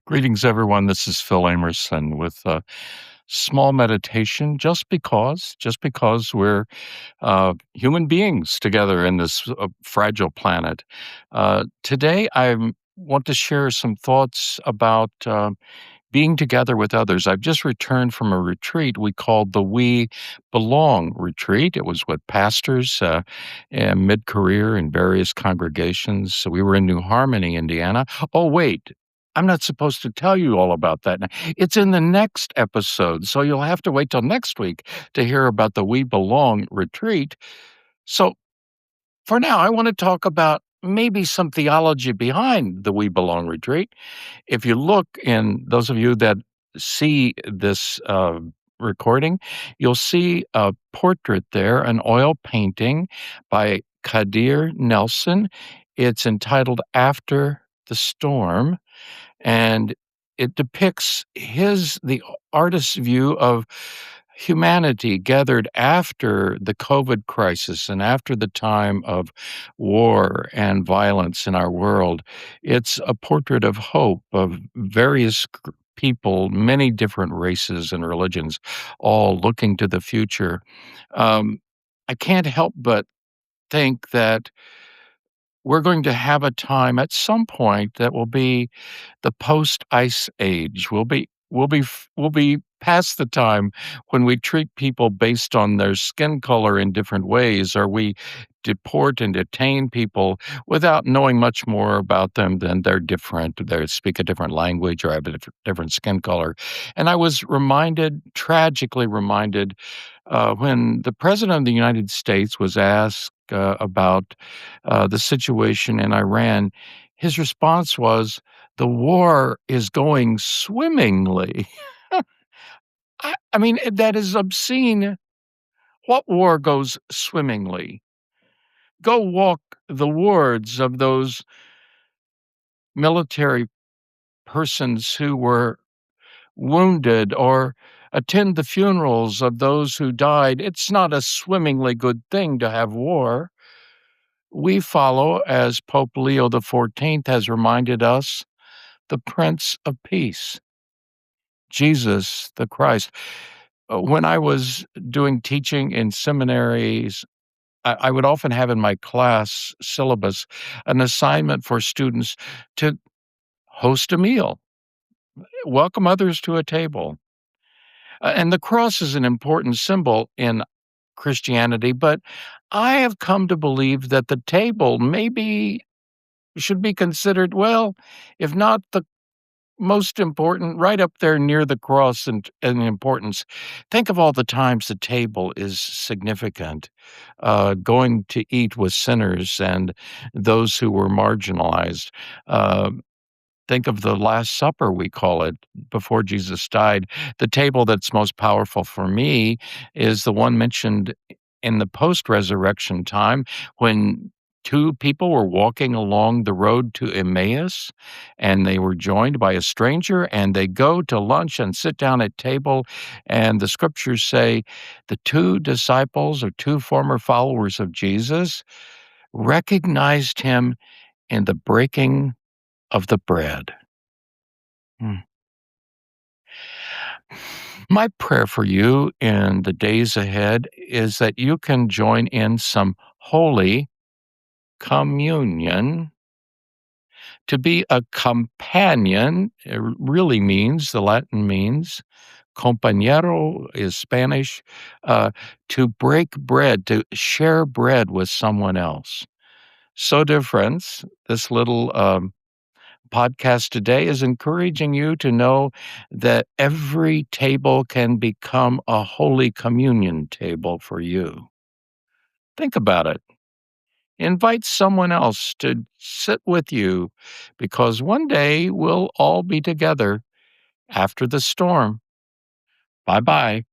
Greetings, everyone. This is Phil Amerson with a small meditation just because we're human beings together in this fragile planet. Today, I want to share some thoughts about being together with others. I've just returned from a retreat we called the We Belong Retreat. It was with pastors in mid-career in various congregations. So we were in New Harmony, Indiana. Oh, wait. I'm not supposed to tell you all about that now. It's in the next episode, so you'll have to wait till next week to hear about the We Belong retreat. So for now, I want to talk about maybe some theology behind the We Belong retreat. If you look, in those of you that see this recording, you'll see a portrait there, an oil painting by Kadir Nelson. It's entitled After the Storm, and it depicts the artist's view of humanity gathered after the COVID crisis and after the time of war and violence in our world. It's a portrait of hope of various people, many different races and religions, all looking to the future. I can't help but think that we're going to have a time at some point that will be the post-ice age. We'll be past the time when we treat people based on their skin color in different ways, or we deport and detain people without knowing much more about them than they're different, they speak a different language or have a different skin color. And I was tragically reminded, when the President of the United States was asked about the situation in Iran, his response was, "The war is going swimmingly." I mean, that is obscene. What war goes swimmingly? Go walk the wards of those military persons who were wounded, or attend the funerals of those who died. It's not a swimmingly good thing to have war. We follow, as Pope Leo XIV has reminded us, the Prince of Peace, Jesus the Christ. When I was doing teaching in seminaries, I would often have in my class syllabus an assignment for students to host a meal, welcome others to a table. And the cross is an important symbol in Christianity, but I have come to believe that the table maybe should be considered, well, if not the most important, right up there near the cross in importance. Think of all the times the table is significant, going to eat with sinners and those who were marginalized. Uh, Think of the Last Supper, we call it, before Jesus died. The table that's most powerful for me is the one mentioned in the post-resurrection time when two people were walking along the road to Emmaus, and they were joined by a stranger, and they go to lunch and sit down at table, and the scriptures say the two disciples or two former followers of Jesus recognized him in the breaking of the bread. Hmm. My prayer for you in the days ahead is that you can join in some holy communion. To be a companion, the Latin means, compañero is Spanish, to break bread, to share bread with someone else. So, dear friends, this little podcast today is encouraging you to know that every table can become a holy communion table for you. Think about it. Invite someone else to sit with you, because one day we'll all be together after the storm. Bye bye.